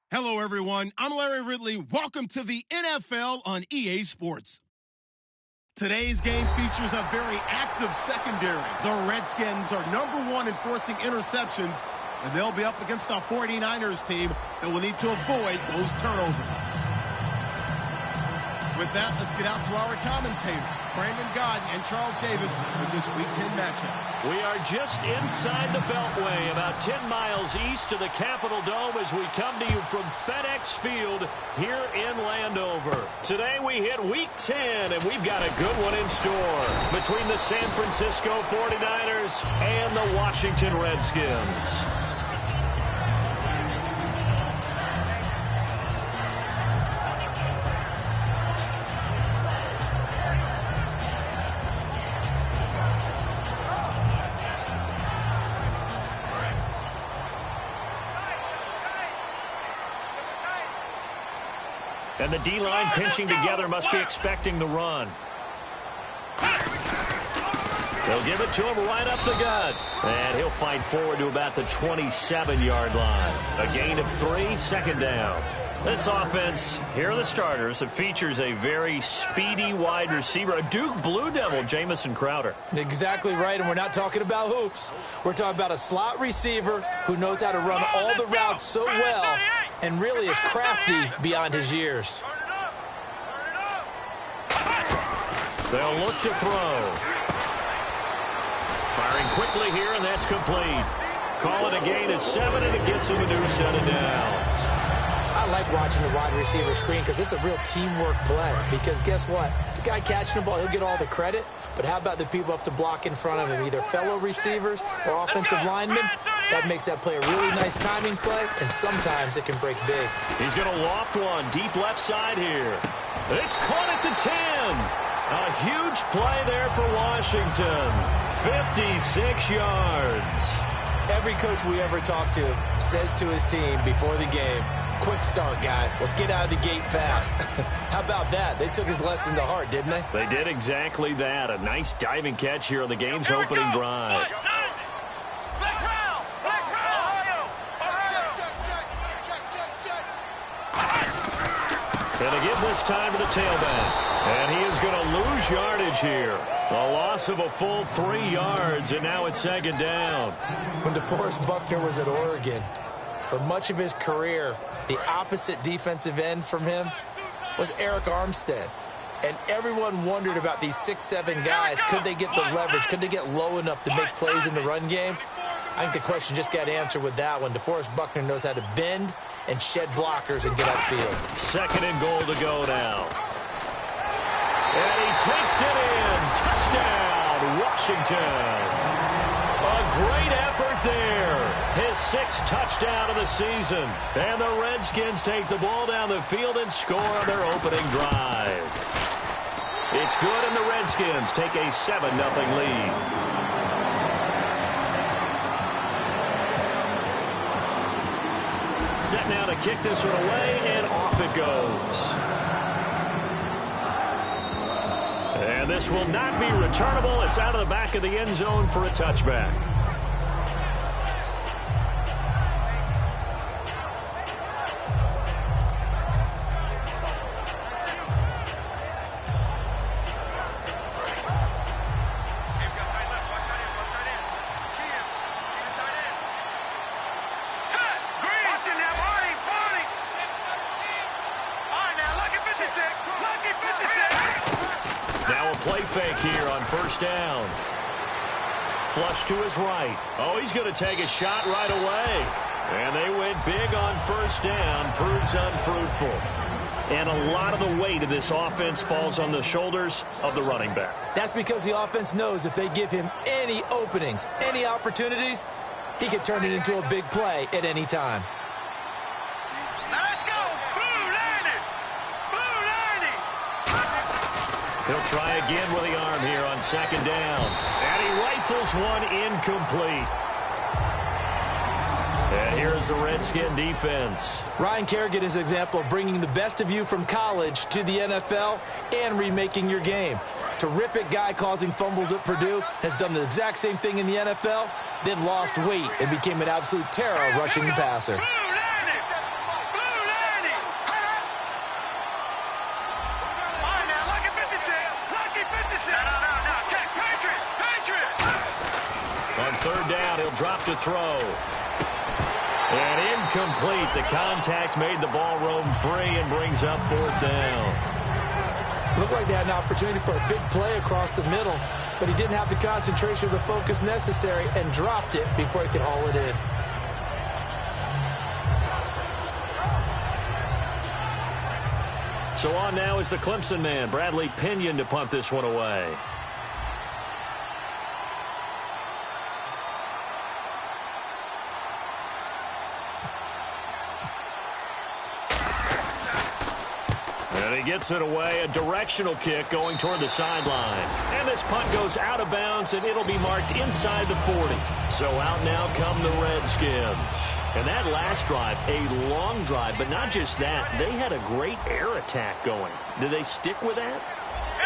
Hello, everyone. I'm Larry Ridley. Welcome to the NFL on EA Sports. Today's game features a very active secondary. The Redskins are #1 in forcing interceptions, and they'll be up against the 49ers team that will need to avoid those turnovers. With that, let's get out to our commentators, Brandon Godden and Charles Davis, with this Week 10 matchup. We are just inside the Beltway, about 10 miles east of the Capitol Dome as we come to you from FedEx Field here in Landover. Today we hit Week 10, and we've got a good one in store between the San Francisco 49ers and the Washington Redskins. And the D-line pinching together must be expecting the run. They'll give it to him right up the gut. And he'll fight forward to about the 27-yard line. A gain of 3, second down. This offense, here are the starters. It features a very speedy wide receiver, a Duke Blue Devil, Jamison Crowder. Exactly right, and we're not talking about hoops. We're talking about a slot receiver who knows how to run all the routes so well and really is crafty beyond his years. They'll look to throw. Firing quickly here, and that's complete. Call it a gain of 7, and it gets him a new set of downs. I like watching the wide receiver screen because it's a real teamwork play. Because guess what? The guy catching the ball, he'll get all the credit. But how about the people up to block in front of him, either fellow receivers or offensive linemen? That makes that play a really nice timing play, and sometimes it can break big. He's going to loft one deep left side here. It's caught at the 10. A huge play there for Washington. 56 yards. Every coach we ever talk to says to his team before the game, quick start, guys. Let's get out of the gate fast. How about that? They took his lesson to heart, didn't they? They did exactly that. A nice diving catch here on the game's opening drive. Going to give this time to the tailback. And he is going to lose yardage here. A loss of a full 3 yards, and now it's second down. When DeForest Buckner was at Oregon, for much of his career, the opposite defensive end from him was Eric Armstead. And everyone wondered about these 6'7" guys. Could they get the leverage? Could they get low enough to make plays in the run game? I think the question just got answered with that one. DeForest Buckner knows how to bend and shed blockers and get upfield. Second and goal to go now. And he takes it in. Touchdown, Washington. A great effort there. His 6th touchdown of the season. And the Redskins take the ball down the field and score on their opening drive. It's good, and the Redskins take a 7-0 lead. Set now to kick this one away, and off it goes. And this will not be returnable. It's out of the back of the end zone for a touchback. Now a play fake here on first down. Flush to his right. Oh, he's going to take a shot right away. And they went big on first down. Proves unfruitful. And a lot of the weight of this offense falls on the shoulders of the running back. That's because the offense knows if they give him any openings, any opportunities, he can turn it into a big play at any time. He'll try again with the arm here on second down. And he rifles one incomplete. And here's the Redskin defense. Ryan Kerrigan is an example of bringing the best of you from college to the NFL and remaking your game. Terrific guy causing fumbles at Purdue, has done the exact same thing in the NFL, then lost weight and became an absolute terror rushing the passer. throw. And incomplete. The contact made the ball roam free and brings up 4th down. Looked like they had an opportunity for a big play across the middle, but he didn't have the concentration or the focus necessary and dropped it before he could haul it in. So on now is the Clemson man, Bradley Pinion, to punt this one away. And he gets it away, a directional kick going toward the sideline. And this punt goes out of bounds, and it'll be marked inside the 40. So out now come the Redskins. And that last drive, a long drive, but not just that. They had a great air attack going. Do they stick with that?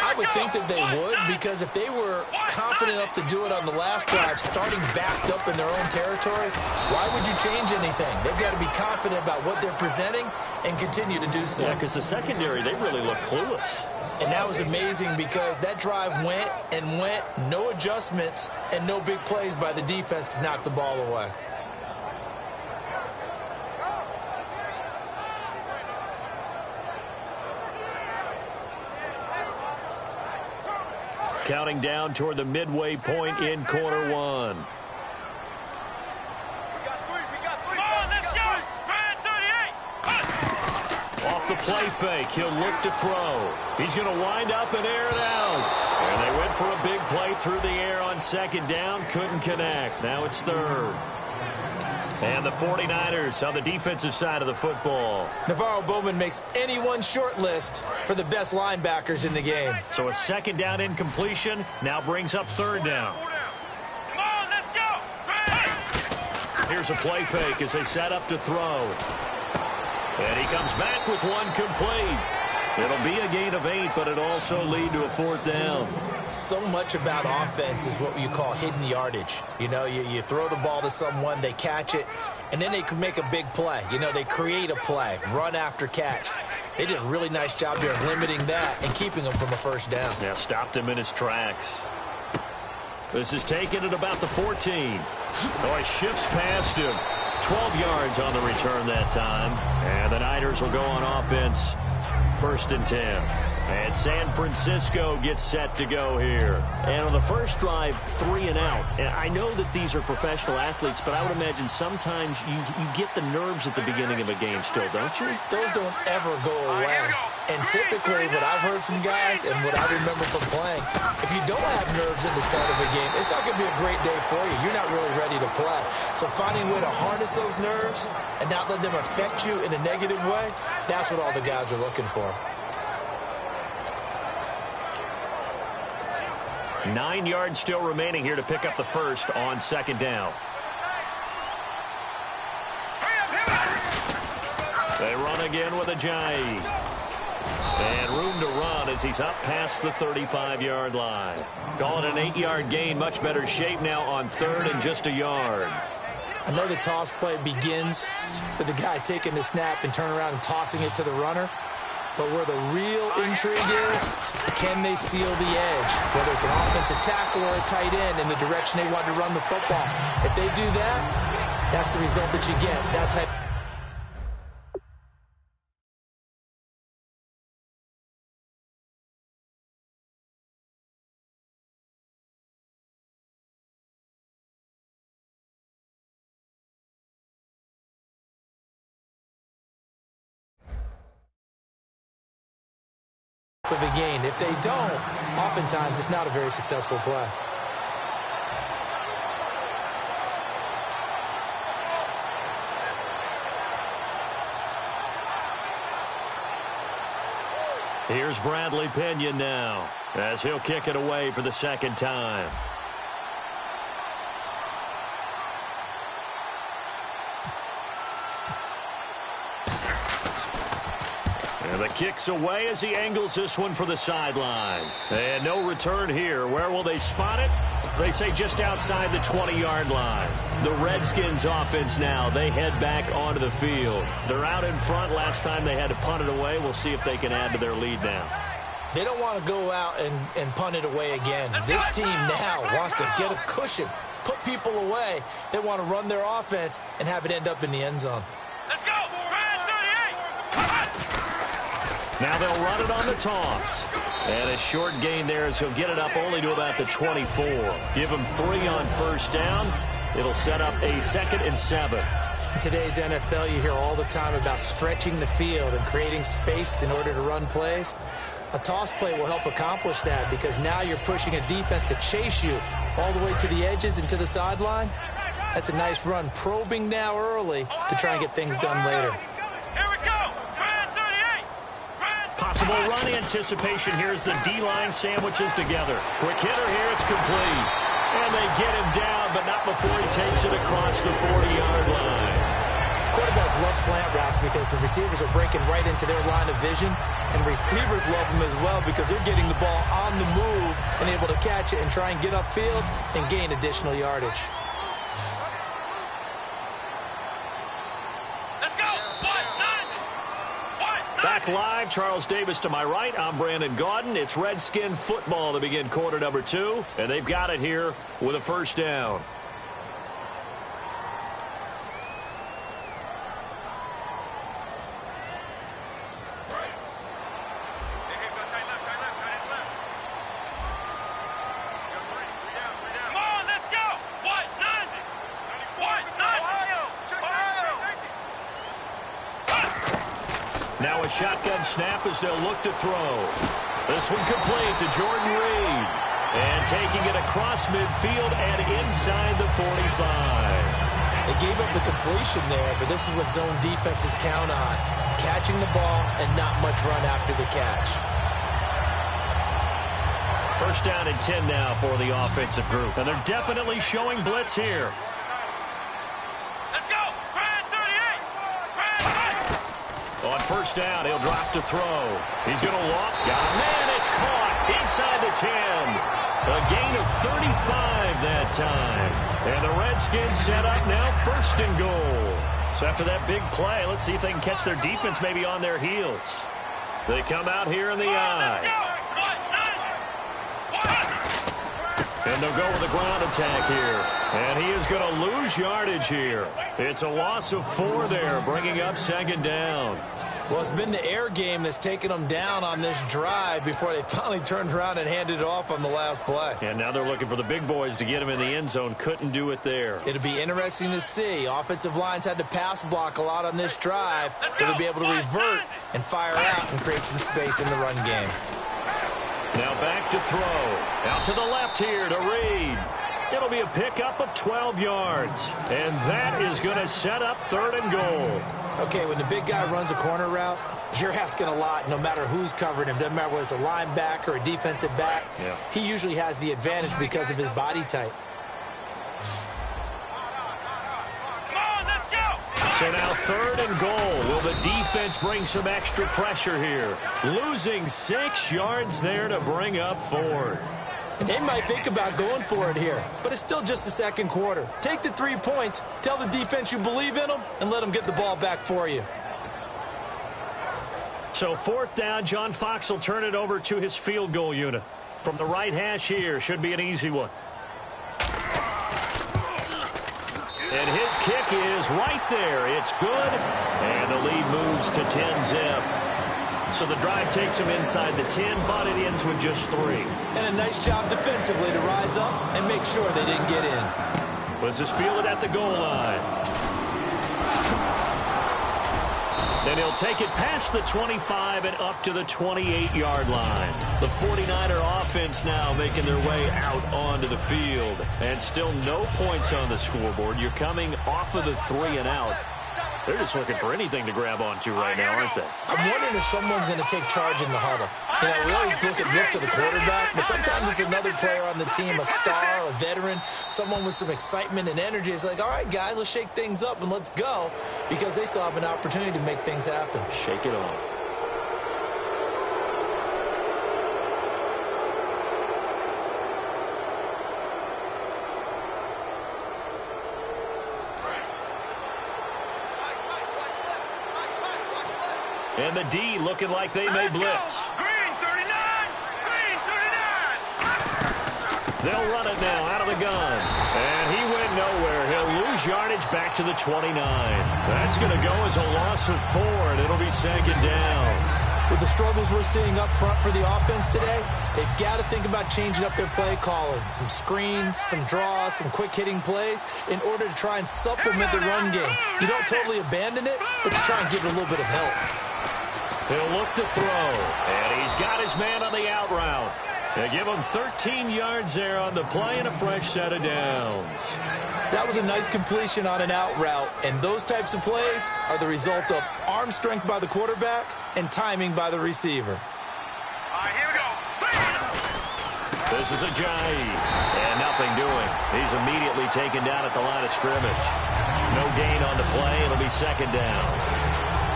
I would think that they would, because if they were confident enough to do it on the last drive, starting backed up in their own territory, why would you change anything? They've got to be confident about what they're presenting and continue to do so. Yeah, because the secondary, they really look clueless. And that was amazing because that drive went and went, no adjustments and no big plays by the defense to knock the ball away. Counting down toward the midway point in quarter one. Off the play fake, he'll look to throw. He's going to wind up and air it out. And they went for a big play through the air on 2nd down. Couldn't connect. Now it's 3rd. And the 49ers on the defensive side of the football. Navarro Bowman makes anyone's short list for the best linebackers in the game. So a 2nd down incompletion now brings up 3rd down. Here's a play fake as they set up to throw. And he comes back with one complete. It'll be a gain of 8, but it'll also lead to a 4th down. So much about offense is what you call hidden yardage. You know, you throw the ball to someone, they catch it, and then they can make a big play. You know, they create a play, run after catch. They did a really nice job there limiting that and keeping him from a 1st down. Yeah, stopped him in his tracks. This is taken at about the 14. Oh, he shifts past him. 12 yards on the return that time. And the Niners will go on offense. 1st and 10. And San Francisco gets set to go here. And on the first drive, 3 and out. And I know that these are professional athletes, but I would imagine sometimes you get the nerves at the beginning of a game still, don't you? Those don't ever go away. And typically what I've heard from guys and what I remember from playing, if you don't have nerves at the start of a game, it's not going to be a great day for you. You're not really ready to play. So finding a way to harness those nerves and not let them affect you in a negative way, that's what all the guys are looking for. 9 yards still remaining here to pick up the first on 2nd down. They run again with Ajayi. And room to run as he's up past the 35-yard line. Call it an 8-yard gain. Much better shape now on 3rd and just a yard. I know the toss play begins with the guy taking the snap and turning around and tossing it to the runner. But where the real intrigue is, can they seal the edge? Whether it's an offensive tackle or a tight end in the direction they want to run the football. If they do that, that's the result that you get. That type of a gain. If they don't, oftentimes it's not a very successful play. Here's Bradley Pinion now as he'll kick it away for the 2nd time. And the kick's away as he angles this one for the sideline. And no return here. Where will they spot it? They say just outside the 20-yard line. The Redskins offense now. They head back onto the field. They're out in front. Last time they had to punt it away. We'll see if they can add to their lead now. They don't want to go out and punt it away again. This team now wants to get a cushion, put people away. They want to run their offense and have it end up in the end zone. Let's go! Now they'll run it on the toss. And a short gain there as he'll get it up only to about the 24. Give him 3 on first down. It'll set up a 2nd and 7. In today's NFL, you hear all the time about stretching the field and creating space in order to run plays. A toss play will help accomplish that because now you're pushing a defense to chase you all the way to the edges and to the sideline. That's a nice run, probing now early to try and get things done later. Here we go! Possible run anticipation. Here's the D-line sandwiches together. Quick hitter here. It's complete. And they get him down, but not before he takes it across the 40-yard line. Quarterbacks love slant routes because the receivers are breaking right into their line of vision, and receivers love them as well because they're getting the ball on the move and able to catch it and try and get upfield and gain additional yardage. Back live, Charles Davis to my right. I'm Brandon Gaudin. It's Redskin football to begin quarter number 2, and they've got it here with a first down. Now a shotgun snap as they'll look to throw. This one complete to Jordan Reed. And taking it across midfield and inside the 45. They gave up the completion there, but this is what zone defenses count on. Catching the ball and not much run after the catch. First down and 10 now for the offensive group. And they're definitely showing blitz here. On first down, he'll drop to throw. He's going to walk. Got a man. It's caught inside the 10. A gain of 35 that time. And the Redskins set up now 1st and goal. So after that big play, let's see if they can catch their defense maybe on their heels. They come out here in the eye. And they'll go with a ground attack here. And he is going to lose yardage here. It's a loss of 4 there, bringing up 2nd down. Well, it's been the air game that's taken them down on this drive before they finally turned around and handed it off on the last play. And now they're looking for the big boys to get him in the end zone. Couldn't do it there. It'll be interesting to see. Offensive lines had to pass block a lot on this drive. They'll be able to revert and fire out and create some space in the run game. Now back to throw. Out to the left here to Reed. It'll be a pickup of 12 yards. And that is going to set up 3rd and goal. Okay, when the big guy runs a corner route, you're asking a lot no matter who's covering him. Doesn't matter whether it's a linebacker or a defensive back. Yeah. He usually has the advantage because of his body type. So now 3rd and goal. Will the defense bring some extra pressure here? Losing 6 yards there to bring up 4th. They might think about going for it here, but it's still just the 2nd quarter. Take the 3 points, tell the defense you believe in them, and let them get the ball back for you. So 4th down, John Fox will turn it over to his field goal unit. From the right hash here, should be an easy one. And his kick is right there. It's good, and the lead moves to 10-zip. So the drive takes him inside the 10, but it ends with just 3. And a nice job defensively to rise up and make sure they didn't get in. Was this fielded at the goal line. Then he'll take it past the 25 and up to the 28-yard line. The 49er offense now making their way out onto the field. And still no points on the scoreboard. You're coming off of the 3 and out. They're just looking for anything to grab onto right now, aren't they? I'm wondering if someone's going to take charge in the huddle. You know, we always look to the quarterback, but sometimes it's another player on the team, a star, a veteran, someone with some excitement and energy. It's like, all right, guys, let's shake things up and let's go, because they still have an opportunity to make things happen. Shake it off. And the D looking like they may blitz. Green 39. They'll run it now out of the gun. And he went nowhere. He'll lose yardage back to the 29. That's going to go as a loss of 4, and it'll be second down. With the struggles we're seeing up front for the offense today, they've got to think about changing up their play calling. Some screens, some draws, some quick-hitting plays in order to try and supplement the run game. You don't totally abandon it, but you try and give it a little bit of help. He'll look to throw, and he's got his man on the out route. They give him 13 yards there on the play and a fresh set of downs. That was a nice completion on an out route, and those types of plays are the result of arm strength by the quarterback and timing by the receiver. All right, here we go. This is Ajayi, and nothing doing. He's immediately taken down at the line of scrimmage. No gain on the play. It'll be second down.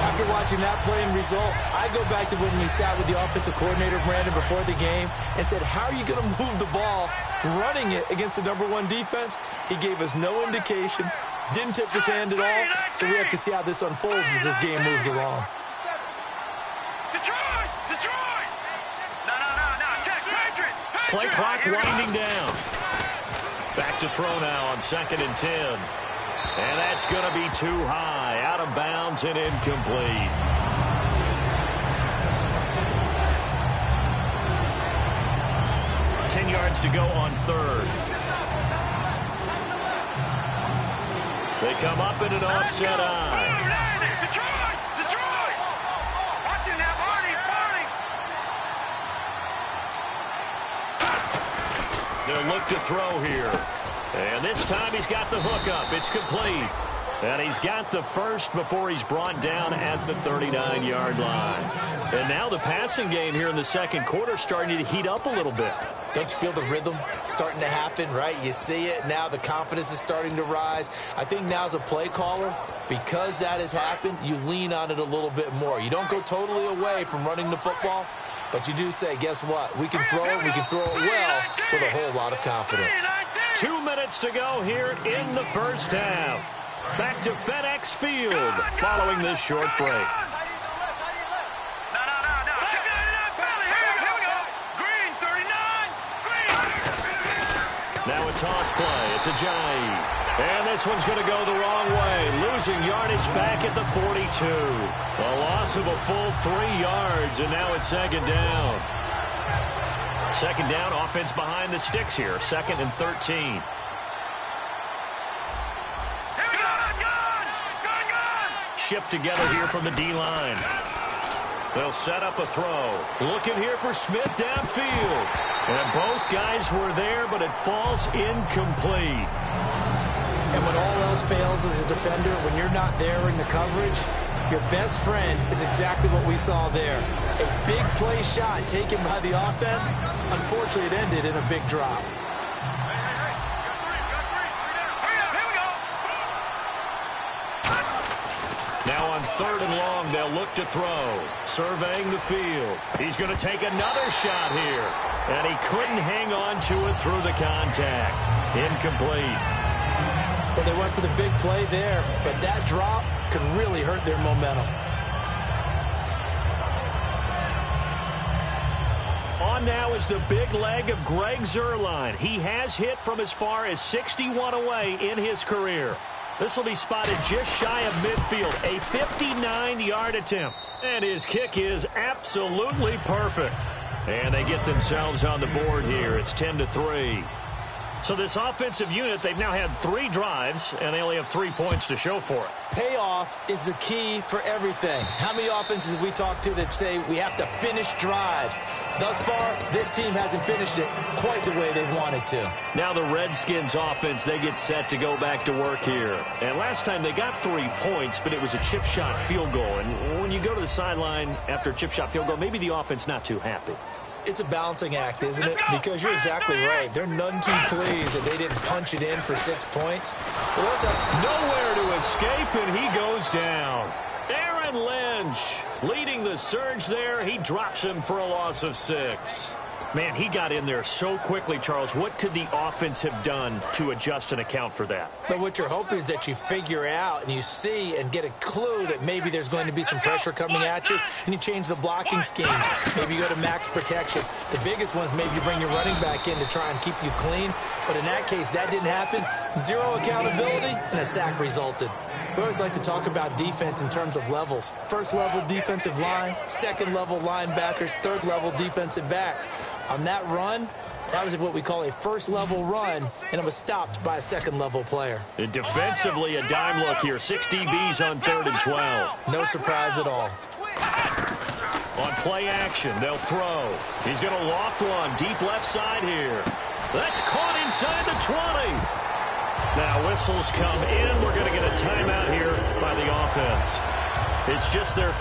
After watching that play and result, I go back to when we sat with the offensive coordinator, Brandon, before the game and said, how are you going to move the ball running it against the #1 defense? He gave us no indication, didn't tip his hand at all, so we have to see how this unfolds as this game moves along. Detroit! Detroit! No. Check, Patriot! Play clock winding down. Back to throw now on 2nd and 10. And that's going to be too high, out of bounds and incomplete. Ten yards to go on 3rd. They come up in an offset eye. Detroit! Watch it now, Barney! They'll look to throw here. And this time he's got the hook up. It's complete. And he's got the first before he's brought down at the 39-yard line. And now the passing game here in the second quarter starting to heat up a little bit. Don't you feel the rhythm starting to happen, right? You see it. Now the confidence is starting to rise. I think now as a play caller, because that has happened, you lean on it a little bit more. You don't go totally away from running the football, but you do say, guess what? We can throw it. We can throw it well with a whole lot of confidence. 2 minutes to go here in the first half. Back to FedEx Field following this short break. No. Check it out, Billy. Here we go. Green, 39. Green. Now a toss play. It's Ajayi. And this one's going to go the wrong way. Losing yardage back at the 42. A loss of a full 3 yards, and now it's second down. Second down, offense behind the sticks here. 2nd and 13. Shift together here from the D-line. They'll set up a throw. Looking here for Smith downfield. And both guys were there, but it falls incomplete. And when all else fails as a defender, when you're not there in the coverage, your best friend is exactly what we saw there. A big play shot taken by the offense. Unfortunately, it ended in a big drop. Now on 3rd and long, they'll look to throw. Surveying the field. He's going to take another shot here. And he couldn't hang on to it through the contact. Incomplete. Well, they went for the big play there, but that drop could really hurt their momentum. On now is the big leg of Greg Zuerlein. He has hit from as far as 61 away in his career. This will be spotted just shy of midfield, a 59-yard attempt. And his kick is absolutely perfect. And they get themselves on the board here. It's 10-3. So this offensive unit, they've now had 3 drives, and they only have 3 points to show for it. Payoff is the key for everything. How many offenses we talk to that say we have to finish drives? Thus far, this team hasn't finished it quite the way they wanted to. Now the Redskins offense, they get set to go back to work here. And last time they got 3 points, but it was a chip shot field goal. And when you go to the sideline after a chip shot field goal, maybe the offense not too happy. It's a balancing act, isn't it? Because you're exactly right. They're none too pleased that they didn't punch it in for 6 points. But also, nowhere to escape, and he goes down. Aaron Lynch leading the surge there. He drops him for a loss of 6. Man, he got in there so quickly, Charles. What could the offense have done to adjust and account for that? But what you're hoping is that you figure out and you see and get a clue that maybe there's going to be some pressure coming at you, and you change the blocking schemes. Maybe you go to max protection. The biggest one is maybe you bring your running back in to try and keep you clean. But in that case, that didn't happen. Zero accountability, and a sack resulted. We always like to talk about defense in terms of levels. First level defensive line, second level linebackers, third level defensive backs. On that run, that was what we call a first level run, and it was stopped by a second level player. And defensively, a dime look here. 6 DBs on 3rd and 12. No surprise at all. On play action, they'll throw. He's going to loft one deep left side here. That's caught inside the 20. Now whistles come in. We're going to get a timeout here by the offense. It's just their...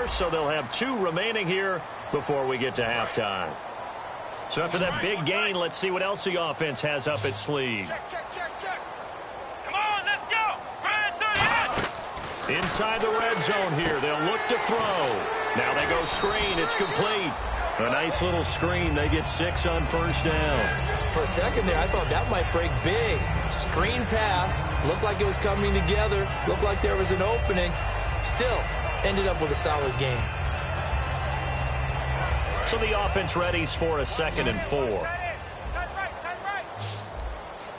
So they'll have 2 remaining here before we get to halftime. So after that big gain, let's see what else the offense has up its sleeve. Check. Come on, let's go. Inside the red zone here, they'll look to throw. Now they go screen. It's complete. A nice little screen. They get 6 on first down. For a second there, I thought that might break big. Screen pass. Looked like it was coming together. Looked like there was an opening. Still, ended up with a solid game. So the offense readies for a 2nd and 4.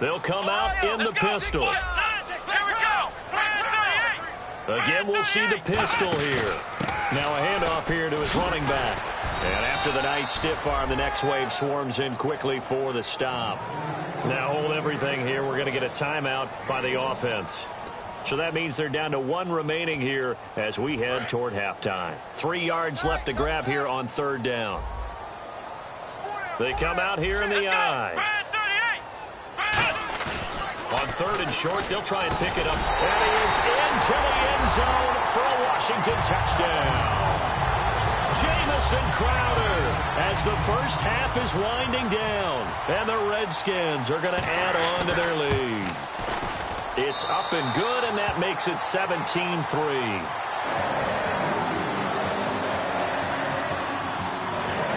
They'll come out in the pistol. Again, we'll see the pistol here. Now a handoff here to his running back. And after the nice stiff arm, the next wave swarms in quickly for the stop. Now hold everything here. We're going to get a timeout by the offense. So that means they're down to 1 remaining here as we head toward halftime. 3 yards left to grab here on 3rd down. They come out here in the eye. On 3rd and short, they'll try and pick it up. And he is into the end zone for a Washington touchdown. Jamison Crowder as the first half is winding down. And the Redskins are going to add on to their lead. It's up and good, and that makes it 17-3.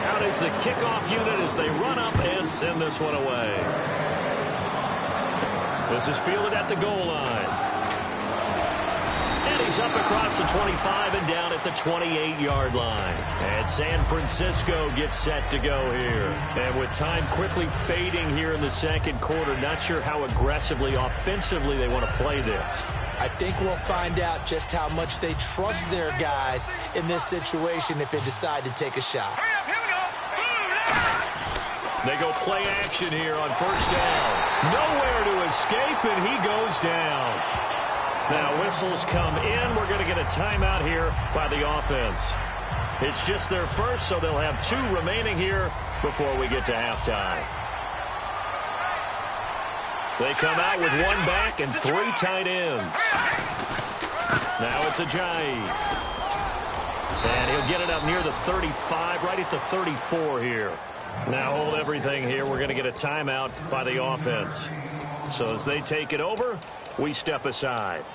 Out is the kickoff unit as they run up and send this one away. This is fielded at the goal line. And he's up across the 25 and down at the 28-yard line. And San Francisco gets set to go here. And with time quickly fading here in the 2nd quarter, not sure how aggressively, offensively they want to play this. I think we'll find out just how much they trust their guys in this situation if they decide to take a shot. They go play action here on 1st down. Nowhere to escape, and he goes down. Now whistles come in. We're going to get a timeout here by the offense. It's just their first, so they'll have 2 remaining here before we get to halftime. They come out with 1 back and 3 tight ends. Now it's Ajayi. And he'll get it up near the 35, right at the 34 here. Now hold everything here. We're going to get a timeout by the offense. So as they take it over, we step aside.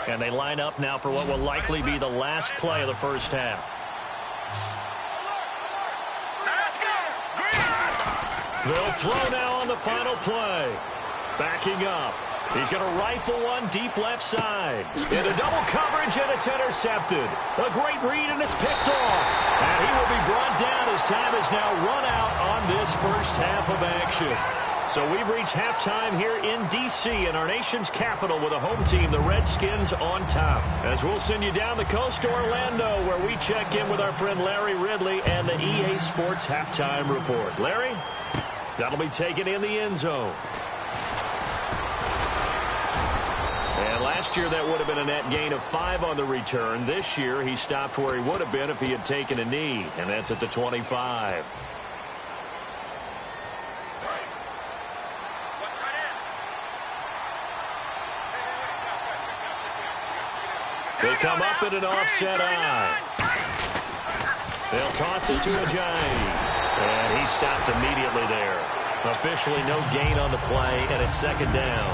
And they line up now for what will likely be the last play of the first half. They'll throw now on the final play. Backing up. He's going to rifle one deep left side. Into double coverage, and it's intercepted. A great read, and it's picked off. And he will be brought down as time is now run out on this first half of action. So we've reached halftime here in D.C. in our nation's capital with a home team, the Redskins, on top. As we'll send you down the coast to Orlando, where we check in with our friend Larry Ridley and the EA Sports Halftime Report. Larry, that'll be taken in the end zone. And last year that would have been a net gain of 5 on the return. This year he stopped where he would have been if he had taken a knee, and that's at the 25. They come up in an offset eye. They'll toss it to Ajayi. And he stopped immediately there. Officially no gain on the play, and it's second down.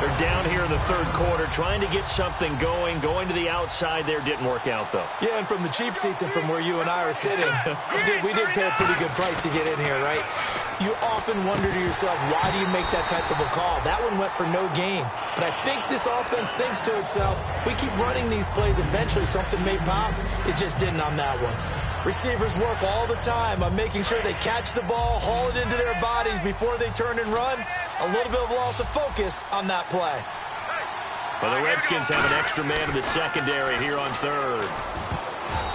They're down here in the third quarter trying to get something going. Going to the outside there didn't work out, though. Yeah, and from the cheap seats and from where you and I are sitting, we did pay a pretty good price to get in here, right? You often wonder to yourself, why do you make that type of a call? That one went for no gain. But I think this offense thinks to itself, if we keep running these plays, eventually something may pop. It just didn't on that one. Receivers work all the time on making sure they catch the ball, haul it into their bodies before they turn and run. A little bit of loss of focus on that play. Well, the Redskins have an extra man in the secondary here on third.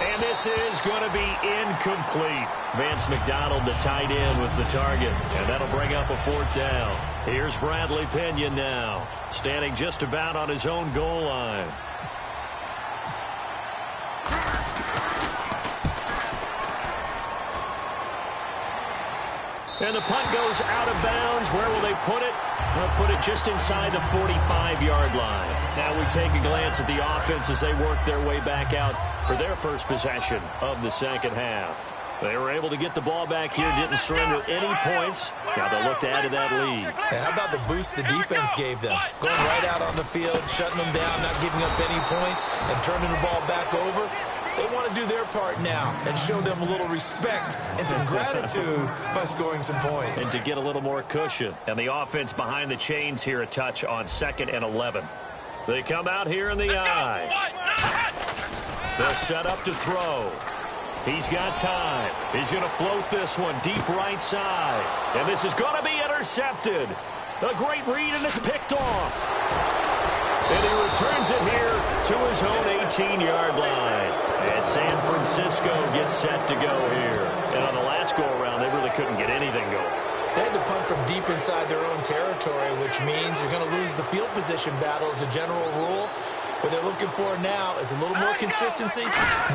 And this is going to be incomplete. Vance McDonald, the tight end, was the target. And that'll bring up a fourth down. Here's Bradley Pinion now, standing just about on his own goal line. And the punt goes out of bounds. Where will they put it? They'll put it just inside the 45-yard line. Now we take a glance at the offense as they work their way back out for their first possession of the second half. They were able to get the ball back here, didn't surrender any points. Now they'll look to add to that lead. Hey, how about the boost the defense gave them? Going right out on the field, shutting them down, not giving up any points, and turning the ball back over. They want to do their part now and show them a little respect and some gratitude by scoring some points. And to get a little more cushion. And the offense behind the chains here, a touch on 2nd and 11. They come out here in the eye. They'll set up to throw. He's got time. He's going to float this one deep right side. And this is going to be intercepted. A great read, and it's picked off. And he returns it here to his own 18-yard line. And San Francisco gets set to go here. And on the last go-around, they really couldn't get anything going. They had to punt from deep inside their own territory, which means you're going to lose the field position battle as a general rule. What they're looking for now is a little more consistency,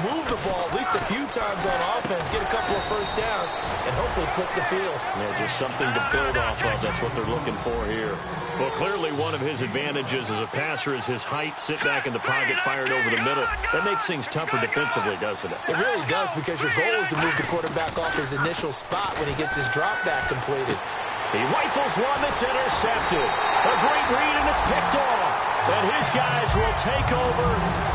move the ball at least a few times on offense, get a couple of first downs, and hopefully flip the field. Yeah, just something to build off of. That's what they're looking for here. Well, clearly one of his advantages as a passer is his height. Sit back in the pocket, fired over the middle. That makes things tougher defensively, doesn't it? It really does, because your goal is to move the quarterback off his initial spot when he gets his drop back completed. He rifles one that's intercepted. A great read, and it's picked off. And his guys will take over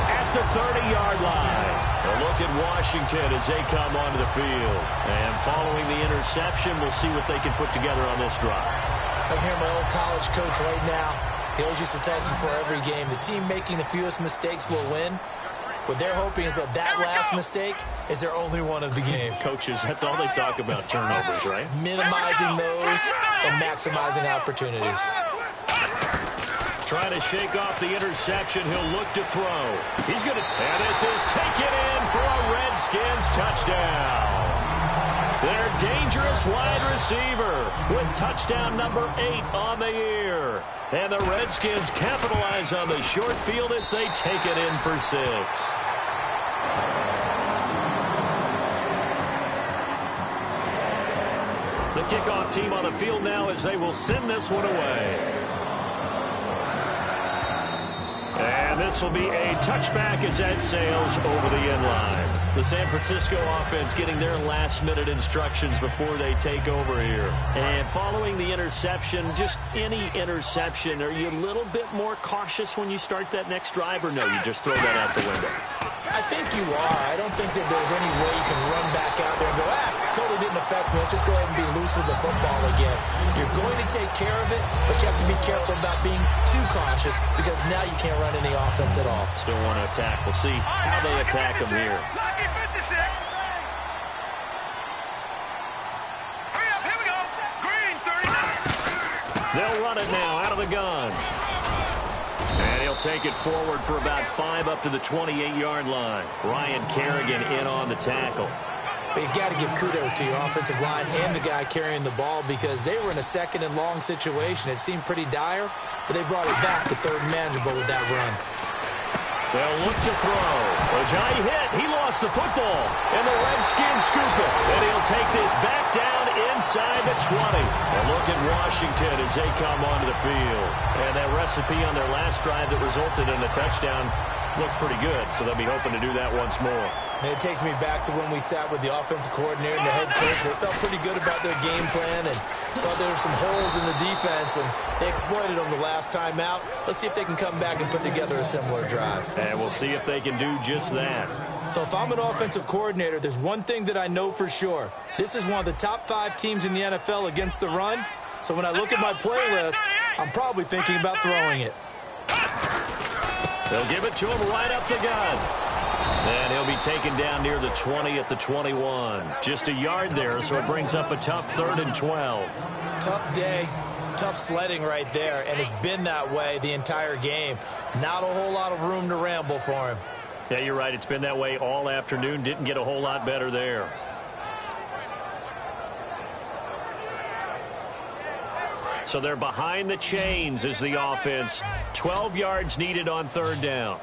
at the 30-yard line. A look at Washington as they come onto the field. And following the interception, we'll see what they can put together on this drive. I can hear my old college coach right now. He always used to tell us before every game, the team making the fewest mistakes will win. What they're hoping is that last mistake is their only one of the game. Coaches, that's all they talk about, turnovers, right? Minimizing those and maximizing opportunities. Trying to shake off the interception. He'll look to throw. He's going to, and this is taken in for a Redskins touchdown. Their dangerous wide receiver with touchdown number 8 on the year. And the Redskins capitalize on the short field as they take it in for 6. The kickoff team on the field now as they will send this one away. And this will be a touchback as that sails over the end line. The San Francisco offense getting their last-minute instructions before they take over here. And following the interception, just any interception, are you a little bit more cautious when you start that next drive, or no, you just throw that out the window? I think you are. I don't think that there's any way you can run back out there and go, totally didn't affect me. Let's just go ahead and be loose with the football again. You're going to take care of it, but you have to be careful about being too cautious, because now you can't run any offense at all. Still want to attack. We'll see how they attack them here. They'll run it now out of the gun. And he'll take it forward for about 5 up to the 28-yard line. Ryan Kerrigan in on the tackle. But you got to give kudos to your offensive line and the guy carrying the ball because they were in a second and long situation. It seemed pretty dire, but they brought it back to third and manageable with that run. They'll look to throw. Ojai hit. He lost the football. And the Redskins scoop it. And he'll take this back down inside the 20. And look at Washington as they come onto the field. And that recipe on their last drive that resulted in a touchdown looked pretty good. So they'll be hoping to do that once more. And it takes me back to when we sat with the offensive coordinator and the head coach. They felt pretty good about their game plan and thought there were some holes in the defense, and they exploited them the last time out. Let's see if they can come back and put together a similar drive. And we'll see if they can do just that. So if I'm an offensive coordinator, there's one thing that I know for sure. This is one of the top 5 teams in the NFL against the run. So when I look at my playlist, I'm probably thinking about throwing it. They'll give it to him right up the gun. And he'll be taken down near the 20 at the 21. Just a yard there, so it brings up a tough 3rd and 12. Tough day, tough sledding right there, and it's been that way the entire game. Not a whole lot of room to ramble for him. Yeah, you're right. It's been that way all afternoon. Didn't get a whole lot better there. So they're behind the chains as the offense. 12 yards needed on 3rd down.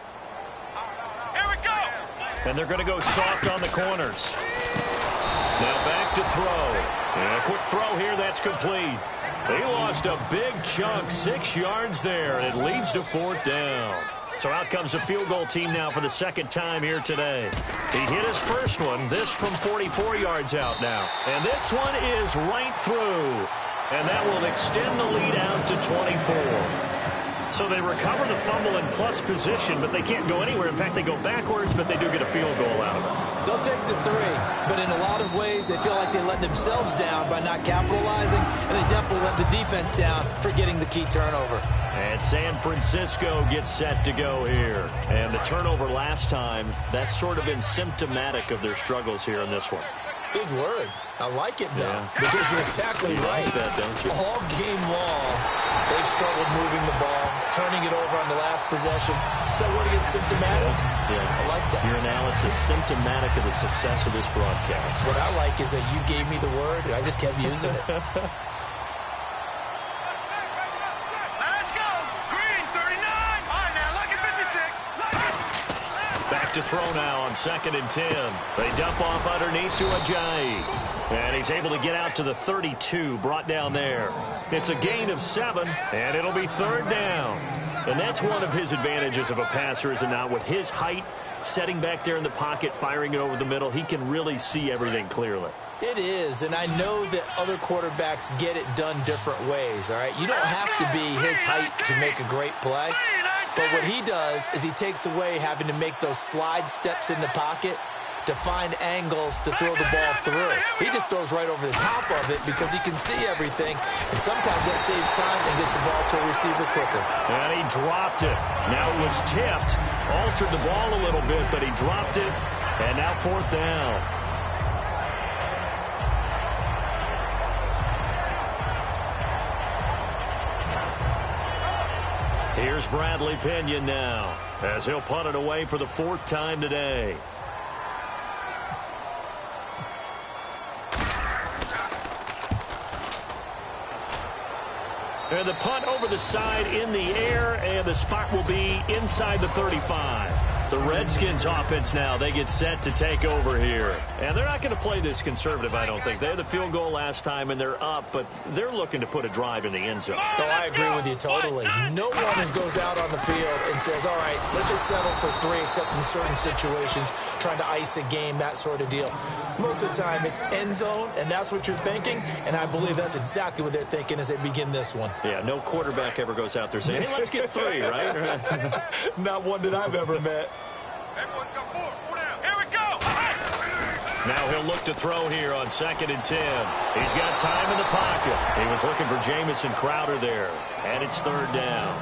And they're going to go soft on the corners. Now back to throw. And a quick throw here. That's complete. They lost a big chunk, 6 yards there. And it leads to 4th down. So out comes the field goal team now for the 2nd time here today. He hit his first one. This from 44 yards out now. And this one is right through. And that will extend the lead out to 24. So they recover the fumble in plus position, but they can't go anywhere. In fact, they go backwards, but they do get a field goal out of it. They'll take the 3, but in a lot of ways, they feel like they let themselves down by not capitalizing, and they definitely let the defense down for getting the key turnover. And San Francisco gets set to go here. And the turnover last time, that's sort of been symptomatic of their struggles here in this one. Big word. I like it, though, because you're exactly right. Like that, don't you? All game long, they've struggled moving the ball, turning it over on the last possession. So what against symptomatic? Yeah. I like that. Your analysis, symptomatic of the success of this broadcast. What I like is that you gave me the word, and I just kept using it. To throw now on 2nd and 10. They dump off underneath to Ajayi. And he's able to get out to the 32, brought down there. It's a gain of 7, and it'll be 3rd down. And that's one of his advantages of a passer, is it not? With his height, setting back there in the pocket, firing it over the middle, he can really see everything clearly. It is, and I know that other quarterbacks get it done different ways, all right? You don't have to be his height to make a great play. But what he does is he takes away having to make those slide steps in the pocket to find angles to throw the ball through. He just throws right over the top of it because he can see everything, and sometimes that saves time and gets the ball to a receiver quicker. And he dropped it. Now it was tipped, altered the ball a little bit, but he dropped it, and now 4th down. Here's Bradley Pinion now as he'll punt it away for the 4th time today. And the punt over the side in the air, and the spot will be inside the 35. The Redskins offense now, they get set to take over here. And they're not going to play this conservative, I don't think. They had the field goal last time, and they're up, but they're looking to put a drive in the end zone. No, I agree with you totally. No one goes out on the field and says, all right, let's just settle for 3, except in certain situations, trying to ice a game, that sort of deal. Most of the time, it's end zone, and that's what you're thinking, and I believe that's exactly what they're thinking as they begin this one. Yeah, no quarterback ever goes out there saying, hey, let's get 3, right? Not one that I've ever met. Here we go. Now he'll look to throw here on 2nd and 10. He's got time in the pocket. He was looking for Jamison Crowder there, and it's 3rd down.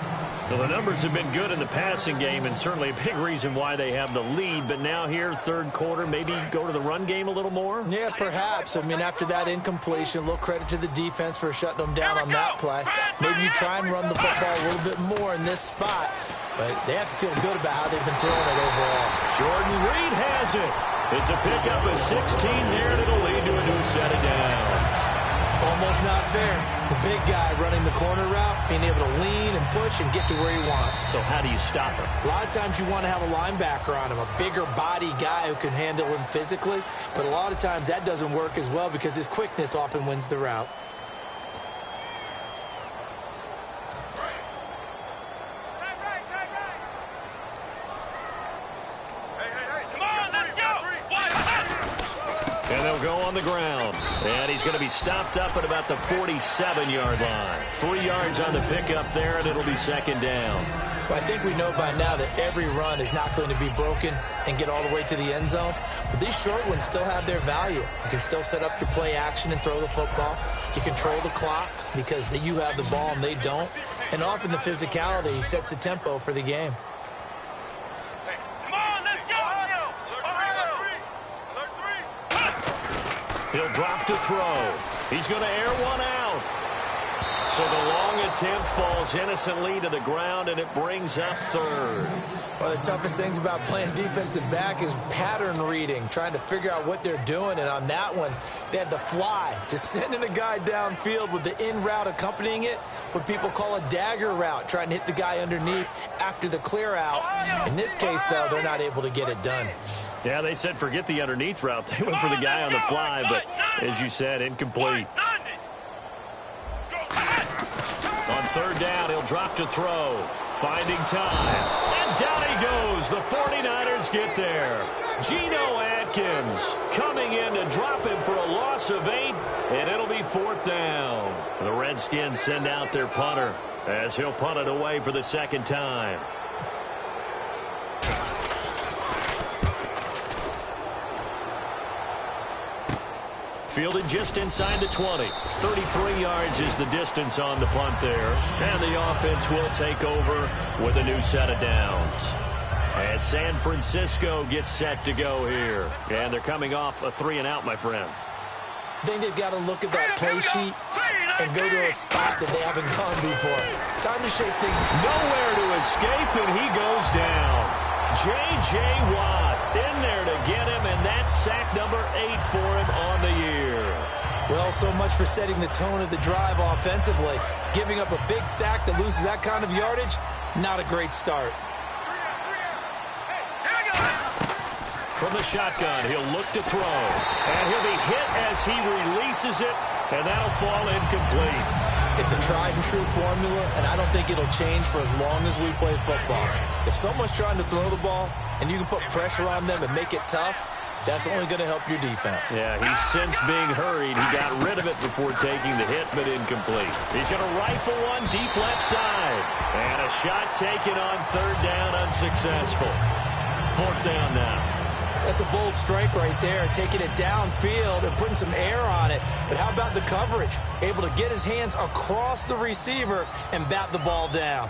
Well, the numbers have been good in the passing game and certainly a big reason why they have the lead. But now here, third quarter, maybe go to the run game a little more? Yeah, perhaps. I mean, after that incompletion, a little credit to the defense for shutting them down on that play. Maybe you try and run the football a little bit more in this spot. But they have to feel good about how they've been throwing it overall. Jordan Reed has it. It's a pickup of 16 there, and it'll lead to a new set of downs. Almost not fair. The big guy running the corner route, being able to lean and push and get to where he wants. So how do you stop him? A lot of times you want to have a linebacker on him, a bigger body guy who can handle him physically. But a lot of times that doesn't work as well because his quickness often wins the route. And they'll go on the ground. And he's going to be stopped up at about the 47-yard line. 3 yards on the pickup there, and it'll be second down. Well, I think we know by now that every run is not going to be broken and get all the way to the end zone. But these short ones still have their value. You can still set up your play action and throw the football. You control the clock because you have the ball and they don't. And often the physicality sets the tempo for the game. He'll drop to throw. He's going to air one out. So the long attempt falls innocently to the ground, and it brings up third. One of the toughest things about playing defensive back is pattern reading, trying to figure out what they're doing. And on that one, they had the fly, just sending a guy downfield with the in route accompanying it, what people call a dagger route, trying to hit the guy underneath after the clear out. In this case, though, they're not able to get it done. Yeah, they said forget the underneath route. They went for the guy on the fly, but as you said, incomplete. On third down, he'll drop to throw. Finding time. And down he goes. The 49ers get there. Geno Atkins coming in to drop him for a loss of 8, and it'll be fourth down. The Redskins send out their punter as he'll punt it away for the second time. Fielded just inside the 20. 33 yards is the distance on the punt there. And the offense will take over with a new set of downs. And San Francisco gets set to go here. And they're coming off a 3-and-out, my friend. I think they've got to look at that play sheet and go to a spot that they haven't gone before. Time to shake things. Nowhere to escape, and he goes down. J.J. Watt in there to get him, and that's sack number 8 for him on the year. Well, so much for setting the tone of the drive offensively. Giving up a big sack that loses that kind of yardage, not a great start. From the shotgun, he'll look to throw. And he'll be hit as he releases it, and that'll fall incomplete. It's a tried-and-true formula, and I don't think it'll change for as long as we play football. If someone's trying to throw the ball and you can put pressure on them and make it tough, that's only going to help your defense. Yeah, he's since being hurried. He got rid of it before taking the hit, but incomplete. He's going to rifle one deep left side. And a shot taken on third down, unsuccessful. Fourth down now. That's a bold strike right there, taking it downfield and putting some air on it. But how about the coverage? Able to get his hands across the receiver and bat the ball down.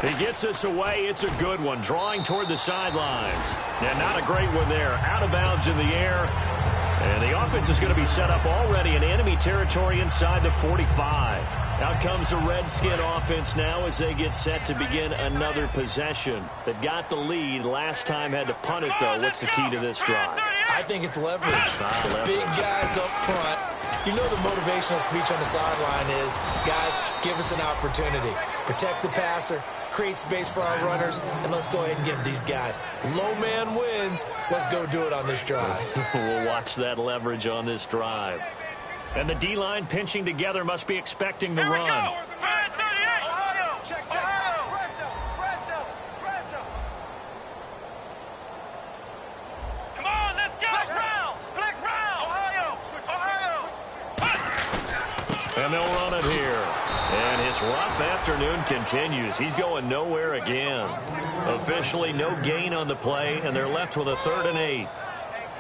He gets us away. It's a good one. Drawing toward the sidelines. And not a great one there. Out of bounds in the air. And the offense is going to be set up already in enemy territory inside the 45. Out comes the Redskin offense now as they get set to begin another possession. They've got the lead. Last time had to punt it, though. What's the key to this drive? I think it's leverage. The big guys up front. You know the motivational speech on the sideline is, guys, give us an opportunity. Protect the passer, create space for our runners, and let's go ahead and give these guys. Low man wins. Let's go do it on this drive. We'll watch that leverage on this drive. And the D-line pinching together must be expecting the run. And they'll run it here. And his rough afternoon continues. He's going nowhere again. Officially no gain on the play, and they're left with a 3rd and 8.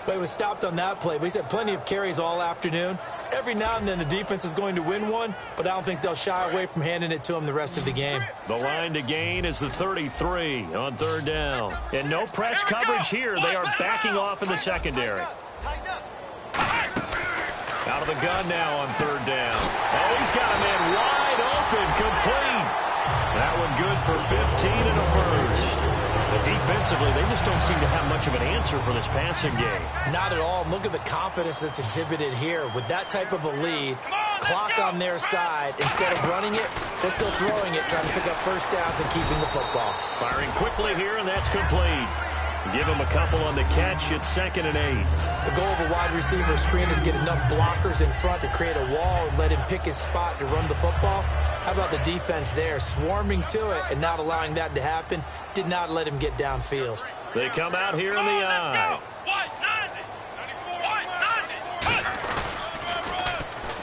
But he was stopped on that play, but he's had plenty of carries all afternoon. Every now and then the defense is going to win one, but I don't think they'll shy away from handing it to them the rest of the game. The line to gain is the 33 on third down. And no press coverage here. They are backing off in the secondary. Out of the gun now on third down. Oh, he's got a man wide open, complete. That one good for 15 and a first. But defensively, they just don't seem to have much of an answer for this passing game. Not at all. Look at the confidence that's exhibited here. With that type of a lead, clock on their side, instead of running it, they're still throwing it, trying to pick up first downs and keeping the football. Firing quickly here, and that's complete. Give him a couple on the catch. It's 2nd and 8. The goal of a wide receiver screen is get enough blockers in front to create a wall and let him pick his spot to run the football. How about the defense there, swarming to it and not allowing that to happen? Did not let him get downfield. They come out here in the eye.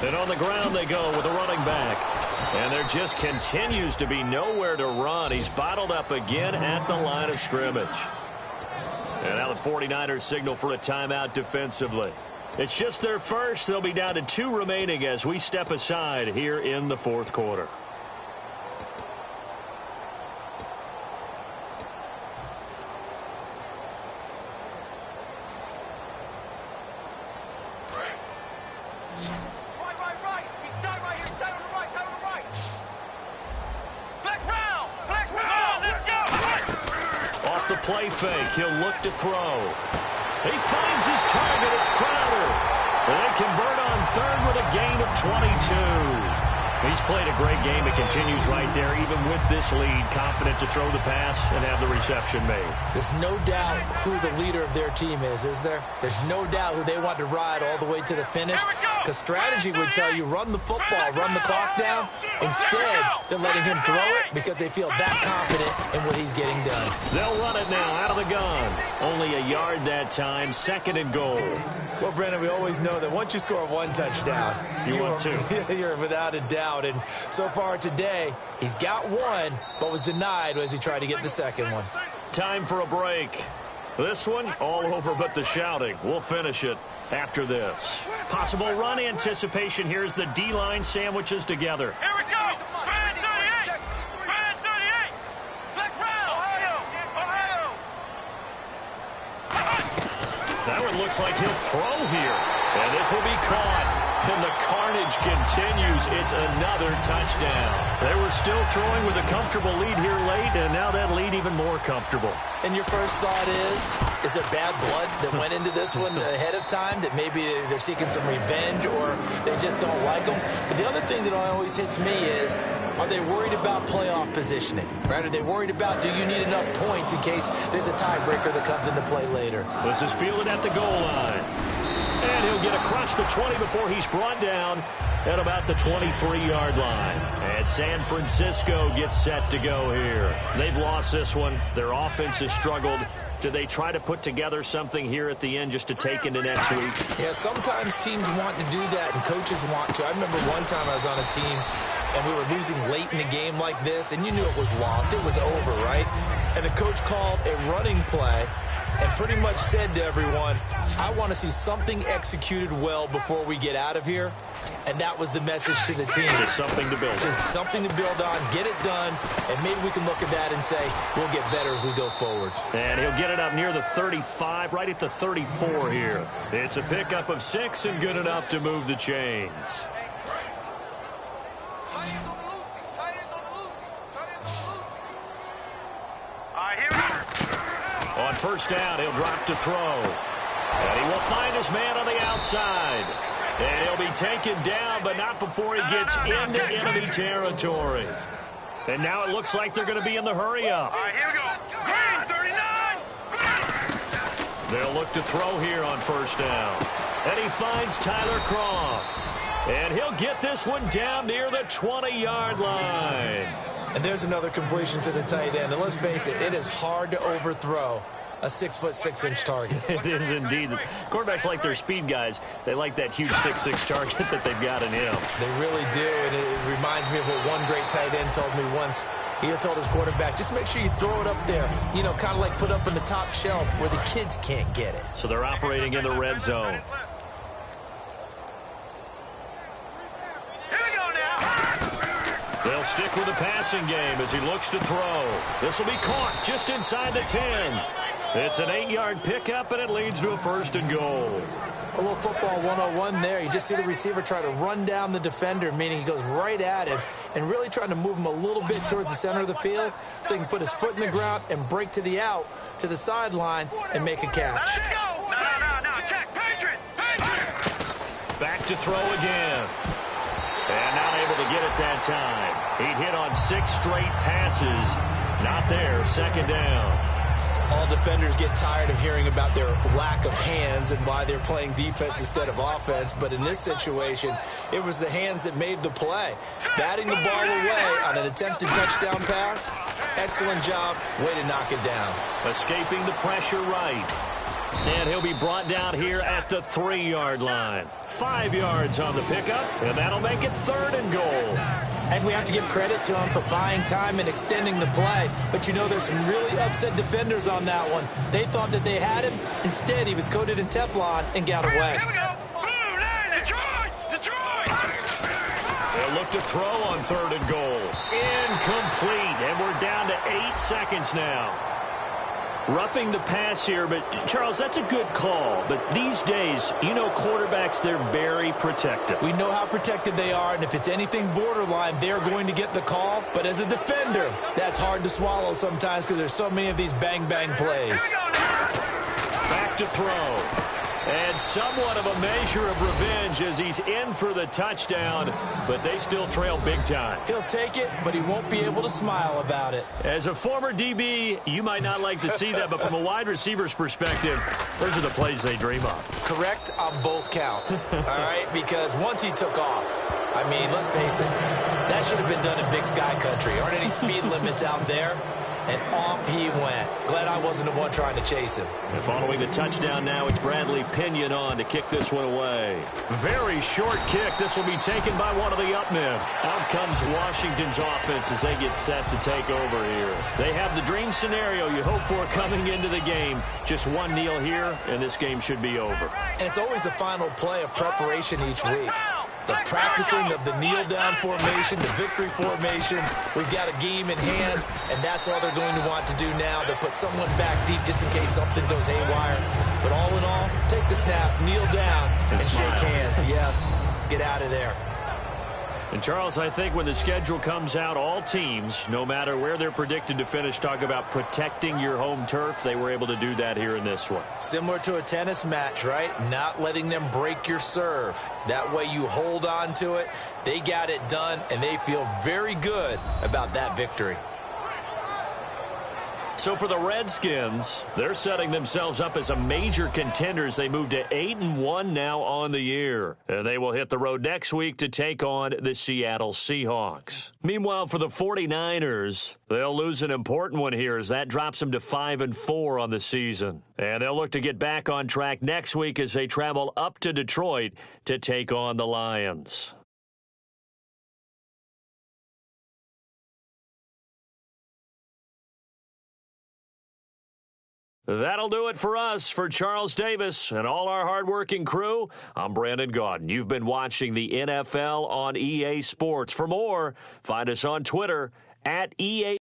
And on the ground they go with a running back. And there just continues to be nowhere to run. He's bottled up again at the line of scrimmage. And now the 49ers signal for a timeout defensively. It's just their first. They'll be down to 2 remaining as we step aside here in the fourth quarter. Play fake. He'll look to throw. He finds his target. It's Crowder. And they convert on third with a gain of 22. He's played a great game. It continues right there, even with this lead. Confident to throw the pass and have the reception made. There's no doubt who the leader of their team is there? There's no doubt who they want to ride all the way to the finish. Because strategy would tell you, run the football, run the clock down. Instead, they're letting him throw it because they feel that confident in what he's getting done. They'll run it now out of the gun. Only a yard that time, 2nd and goal. Well, Brandon, we always know that once you score 1 touchdown, you want 2. You're without a doubt. And so far today, he's got 1, but was denied as he tried to get the second one. Time for a break. This one, all over but the shouting. We'll finish it after this. Possible run anticipation. Here's the D-line sandwiches together. Here we go. Brand 38. Brand 38. Flex round. Ohio. That one looks like he'll throw here. And this will be caught. And the carnage continues. It's another touchdown. They were still throwing with a comfortable lead here late, and now that lead even more comfortable. And your first thought is there bad blood that went into this one ahead of time, that maybe they're seeking some revenge or they just don't like them? But the other thing that always hits me is, are they worried about playoff positioning? Right? Are they worried about, do you need enough points in case there's a tiebreaker that comes into play later? This is fielded at the goal line. And he'll get across the 20 before he's brought down at about the 23-yard line. And San Francisco gets set to go here. They've lost this one. Their offense has struggled. Do they try to put together something here at the end just to take into next week? Yeah, sometimes teams want to do that and coaches want to. I remember one time I was on a team and we were losing late in the game like this, and you knew it was lost. It was over, right? And the coach called a running play and pretty much said to everyone, I want to see something executed well before we get out of here. And that was the message to the team. Just something to build on. Just something to build on, get it done, and maybe we can look at that and say, we'll get better as we go forward. And he'll get it up near the 35, right at the 34 here. It's a pickup of 6 and good enough to move the chains. On first down, he'll drop to throw. And he will find his man on the outside. And he'll be taken down, but not before he gets into enemy territory. And now it looks like they're going to be in the hurry-up. All right, here we go. Green, 39. They'll look to throw here on first down. And he finds Tyler Croft. And he'll get this one down near the 20-yard line. And there's another completion to the tight end. And let's face it, it is hard to overthrow a 6'6" target. It is indeed. Quarterbacks like their speed guys. They like that huge 6'6" target that they've got in him. They really do, and it reminds me of what one great tight end told me once. He had told his quarterback, just make sure you throw it up there, you know, kind of like put up on the top shelf where the kids can't get it. So they're operating in the red zone. They'll stick with the passing game as he looks to throw. This will be caught just inside the 10. It's an 8-yard pickup, and it leads to a 1st and goal. A little football 101 there. You just see the receiver try to run down the defender, meaning he goes right at him and really trying to move him a little bit towards the center of the field so he can put his foot in the ground and break to the out, to the sideline, and make a catch. Let's go. No. Check. Patriot. Back to throw again. And not able to get it that time. He hit on 6 straight passes. Not there. 2nd down. All defenders get tired of hearing about their lack of hands and why they're playing defense instead of offense. But in this situation, it was the hands that made the play. Batting the ball away on an attempted touchdown pass. Excellent job. Way to knock it down. Escaping the pressure right. And he'll be brought down here at the 3-yard line. 5 yards on the pickup, and that'll make it 3rd and goal. And we have to give credit to him for buying time and extending the play. But, you know, there's some really upset defenders on that one. They thought that they had him. Instead, he was coated in Teflon and got away. Here we go. Blue line. Detroit. They'll look to throw on 3rd and goal. Incomplete, and we're down to 8 seconds now. Roughing the pass here, but, Charles, that's a good call. But these days, you know, quarterbacks, they're very protective. We know how protected they are, and if it's anything borderline, they're going to get the call. But as a defender, that's hard to swallow sometimes because there's so many of these bang-bang plays. Back to throw. And somewhat of a measure of revenge as he's in for the touchdown, but they still trail big time. He'll take it, but he won't be able to smile about it. As a former DB, you might not like to see that, but from a wide receiver's perspective, those are the plays they dream of. Correct on both counts, all right? Because once he took off, I mean, let's face it, that should have been done in Big Sky Country. Aren't any speed limits out there? And off he went. Glad I wasn't the one trying to chase him. And following the touchdown now, it's Bradley Pinion on to kick this one away. Very short kick. This will be taken by one of the up men. Out comes Washington's offense as they get set to take over here. They have the dream scenario you hope for coming into the game. Just one kneel here, and this game should be over. And it's always the final play of preparation each week. The practicing of the kneel-down formation, the victory formation. We've got a game in hand, and that's all they're going to want to do now. They'll put someone back deep just in case something goes haywire. But all in all, take the snap, kneel down, and shake hands. Yes, get out of there. And, Charles, I think when the schedule comes out, all teams, no matter where they're predicted to finish, talk about protecting your home turf. They were able to do that here in this one. Similar to a tennis match, right? Not letting them break your serve. That way you hold on to it. They got it done, and they feel very good about that victory. So for the Redskins, they're setting themselves up as a major contender as they move to 8-1 now on the year. And they will hit the road next week to take on the Seattle Seahawks. Meanwhile, for the 49ers, they'll lose an important one here as that drops them to 5-4 on the season. And they'll look to get back on track next week as they travel up to Detroit to take on the Lions. That'll do it for us. For Charles Davis and all our hardworking crew, I'm Brandon Gaudin. You've been watching the NFL on EA Sports. For more, find us on Twitter at EAFL.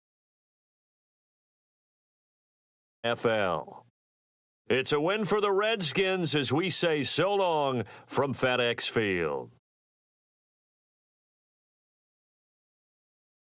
It's a win for the Redskins as we say so long from FedEx Field.